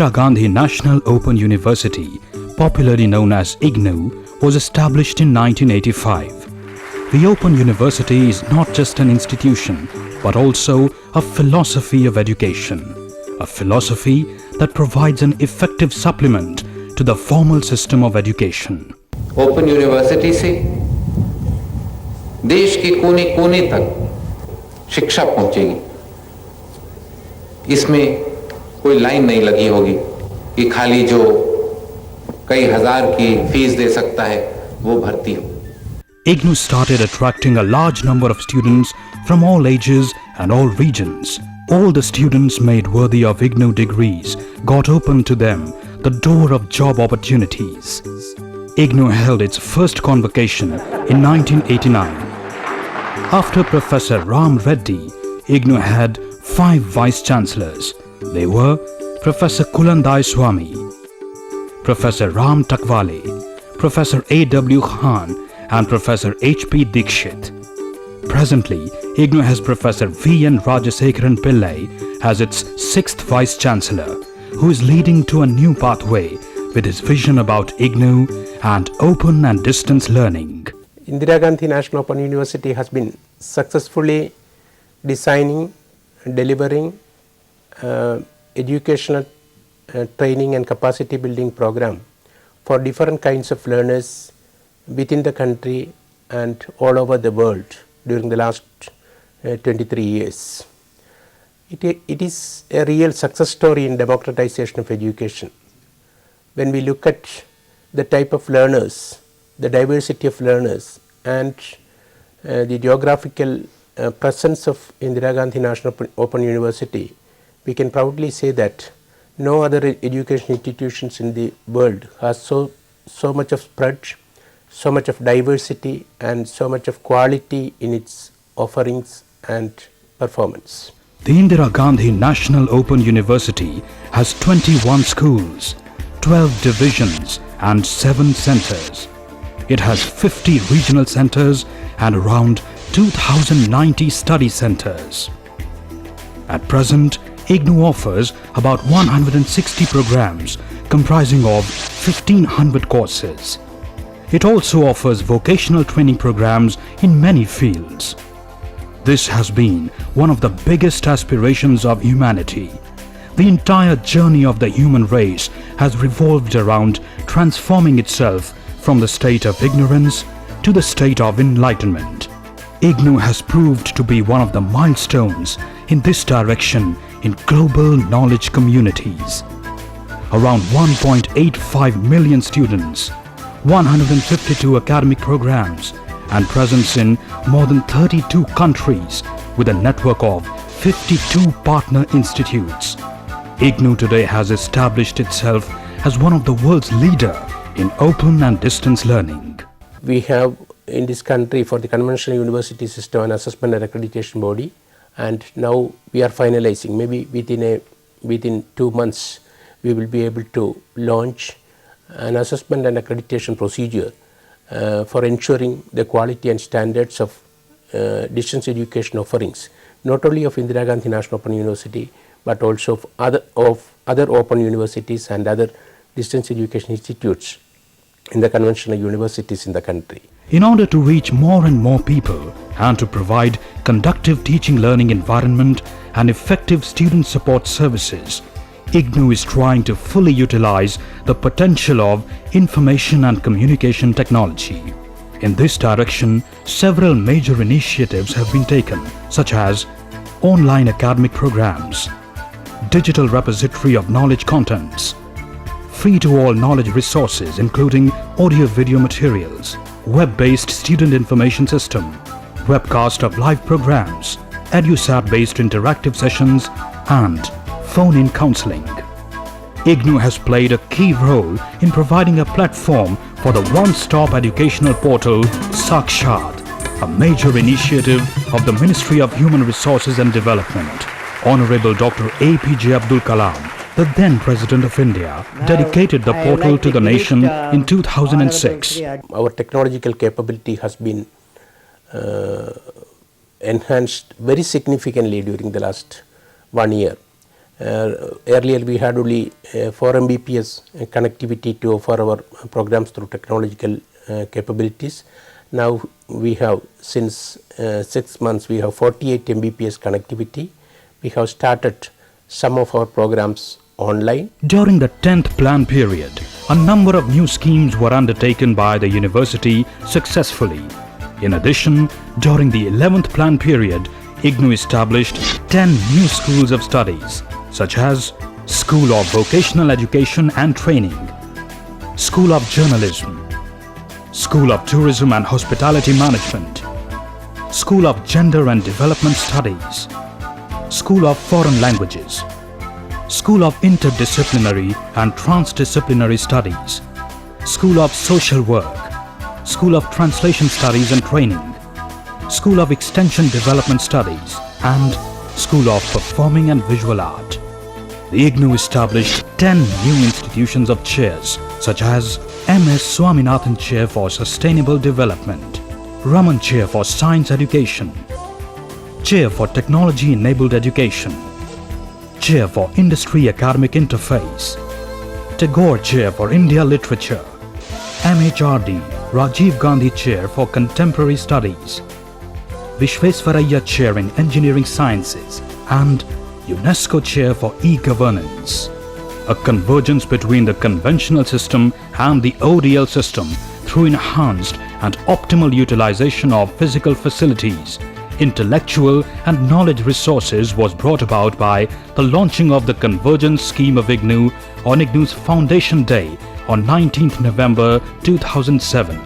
Indira Gandhi National Open University, popularly known as IGNOU, was established in 1985. The Open University is not just an institution, but also a philosophy of education, a philosophy that provides an effective supplement to the formal system of education. Open university से देश के कोने कोने तक शिक्षा पहुंचेगी। इसमें कोई लाइन नहीं लगी होगी कि खाली जो कई हजार की फीस दे सकता है वो भर्ती हो। IGNOU started attracting a large number of students from all ages and all regions. All the students made worthy of IGNOU degrees got open to them the door of job opportunities. IGNOU held its first convocation in 1989. After Professor Ram Reddy, IGNOU had 5 vice-chancellors. They were Professor Kulandai Swami, Professor Ram Takwale, Professor A.W. Khan and Professor H.P. Dikshit. Presently, IGNOU has Professor V.N. Rajasekaran Pillai as its 6th Vice-Chancellor, who is leading to a new pathway with his vision about IGNOU and open and distance learning. Indira Gandhi National Open University has been successfully designing and delivering educational training and capacity building program for different kinds of learners within the country and all over the world during the last 23 years. It is a real success story in democratization of education. When we look at the type of learners, the diversity of learners and the geographical presence of Indira Gandhi National Open University, we can proudly say that no other education institutions in the world has so much of spread, so much of diversity and so much of quality in its offerings and performance. The Indira Gandhi National Open University has 21 schools, 12 divisions and 7 centers. It has 50 regional centers and around 2090 study centers. At present, IGNOU offers about 160 programs comprising of 1500 courses. It also offers vocational training programs in many fields. This has been one of the biggest aspirations of humanity. The entire journey of the human race has revolved around transforming itself from the state of ignorance to the state of enlightenment. IGNOU has proved to be one of the milestones in this direction in global knowledge communities. Around 1.85 million students, 152 academic programs and presence in more than 32 countries with a network of 52 partner institutes. IGNOU today has established itself as one of the world's leader in open and distance learning. We have in this country for the conventional university system an assessment and accreditation body, and now we are finalizing. Maybe within 2 months we will be able to launch an assessment and accreditation procedure for ensuring the quality and standards of distance education offerings, not only of Indira Gandhi National Open University but also of other open universities and other distance education institutes in the conventional universities in the country. In order to reach more and more people and to provide conducive teaching learning environment and effective student support services, IGNOU is trying to fully utilize the potential of information and communication technology. In this direction, several major initiatives have been taken, such as online academic programs, digital repository of knowledge contents, free-to-all knowledge resources including audio-video materials, web-based student information system, webcast of live programs, EduSat-based interactive sessions and phone-in counseling. IGNOU has played a key role in providing a platform for the one-stop educational portal Sakshat, a major initiative of the Ministry of Human Resources and Development. Honorable Dr. APJ Abdul Kalam, the then President of India, dedicated the portal to the nation in 2006. Our technological capability has been enhanced very significantly during the last 1 year. Earlier we had only 4 Mbps connectivity to offer our programs through technological capabilities. Now we have, since 6 months, we have 48 Mbps connectivity. We have started some of our programs online. During the 10th plan period, a number of new schemes were undertaken by the university successfully. In addition, during the 11th plan period, IGNOU established 10 new schools of studies, such as School of Vocational Education and Training, School of Journalism, School of Tourism and Hospitality Management, School of Gender and Development Studies, School of Foreign Languages, School of Interdisciplinary and Transdisciplinary Studies, School of Social Work, School of Translation Studies and Training, School of Extension Development Studies, and School of Performing and Visual Art. The IGNOU established 10 new institutions of chairs, such as MS Swaminathan Chair for Sustainable Development, Raman Chair for Science Education, Chair for Technology Enabled Education, Chair for Industry Academic Interface, Tagore Chair for India Literature, MHRD Rajiv Gandhi Chair for Contemporary Studies, Vishvesvaraya Chair in Engineering Sciences, and UNESCO Chair for E-Governance. A convergence between the conventional system and the ODL system through enhanced and optimal utilization of physical facilities, intellectual and knowledge resources was brought about by the launching of the Convergence Scheme of IGNOU on IGNOU's Foundation Day on 19th November 2007.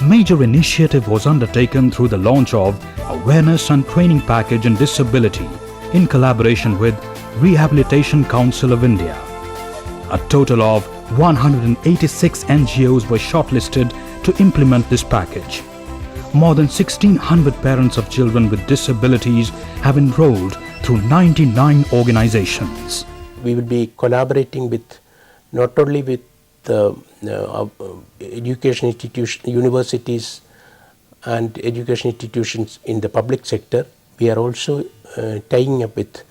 Major initiative was undertaken through the launch of Awareness and Training Package in Disability in collaboration with Rehabilitation Council of India. A total of 186 NGOs were shortlisted to implement this package. More than 1,600 parents of children with disabilities have enrolled through 99 organizations. We will be collaborating with not only with the education institutions, universities and education institutions in the public sector. We are also tying up with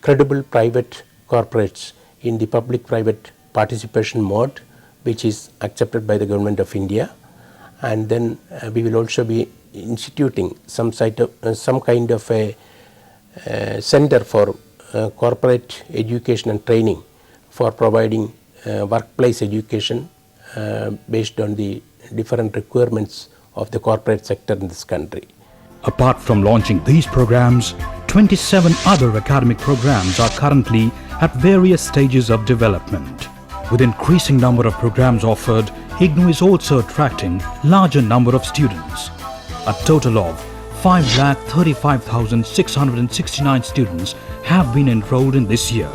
credible private corporates in the public-private participation mode, which is accepted by the Government of India. And then we will also be instituting some kind of a center for corporate education and training for providing workplace education based on the different requirements of the corporate sector in this country. Apart from launching these programs, 27 other academic programs are currently at various stages of development. With increasing number of programs offered, IGNOU is also attracting larger number of students. A total of 5,35,669 students have been enrolled in this year.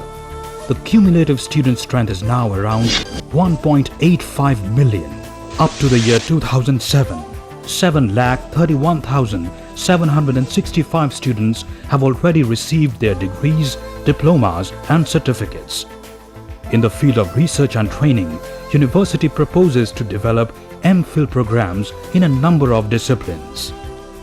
The cumulative student strength is now around 1.85 million. Up to the year 2007, 7,31,765 students have already received their degrees, diplomas and certificates. In the field of research and training, university proposes to develop MPhil programs in a number of disciplines.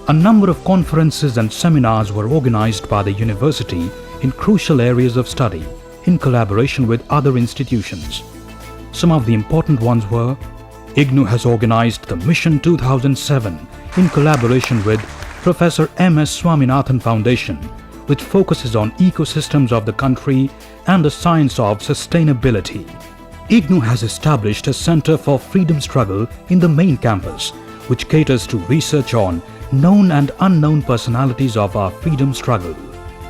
A number of conferences and seminars were organized by the university in crucial areas of study in collaboration with other institutions. Some of the important ones were: IGNOU has organized the Mission 2007 in collaboration with Professor M.S. Swaminathan Foundation, which focuses on ecosystems of the country and the science of sustainability. IGNOU has established a Center for Freedom Struggle in the main campus, which caters to research on known and unknown personalities of our freedom struggle.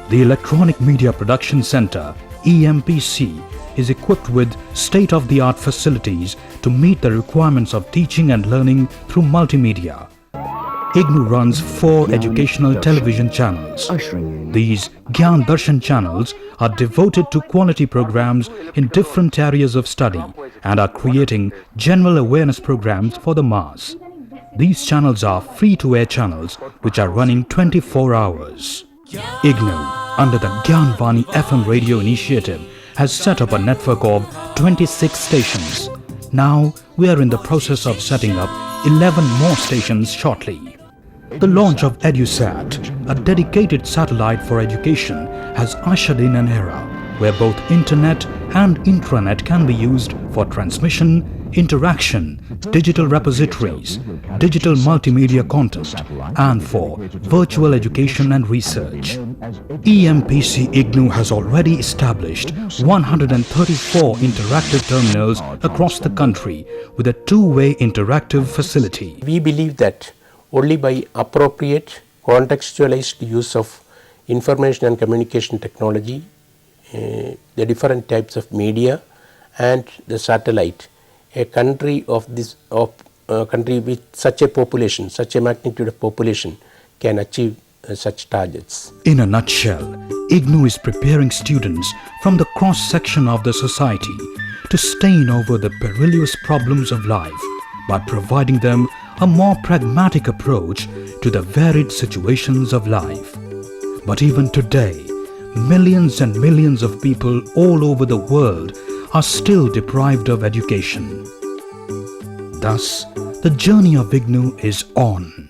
The Electronic Media Production Center, EMPC, is equipped with state-of-the-art facilities to meet the requirements of teaching and learning through multimedia. IGNOU runs 4 educational television channels. These Gyan Darshan channels are devoted to quality programs in different areas of study and are creating general awareness programs for the mass. These channels are free-to-air channels which are running 24 hours. IGNOU, under the Gyan Vani FM radio initiative, has set up a network of 26 stations. Now we are in the process of setting up 11 more stations shortly. The launch of EduSat, a dedicated satellite for education, has ushered in an era where both internet and intranet can be used for transmission, interaction, digital repositories, digital multimedia content, and for virtual education and research. EMPC IGNOU has already established 134 interactive terminals across the country with a two-way interactive facility. We believe that only by appropriate contextualized use of information and communication technology, the different types of media and the satellite, a country country with such a population, such a magnitude of population can achieve such targets. In a nutshell, IGNOU is preparing students from the cross-section of the society to stain over the perilous problems of life by providing them a more pragmatic approach to the varied situations of life. But even today, millions and millions of people all over the world are still deprived of education. Thus, the journey of IGNOU is on.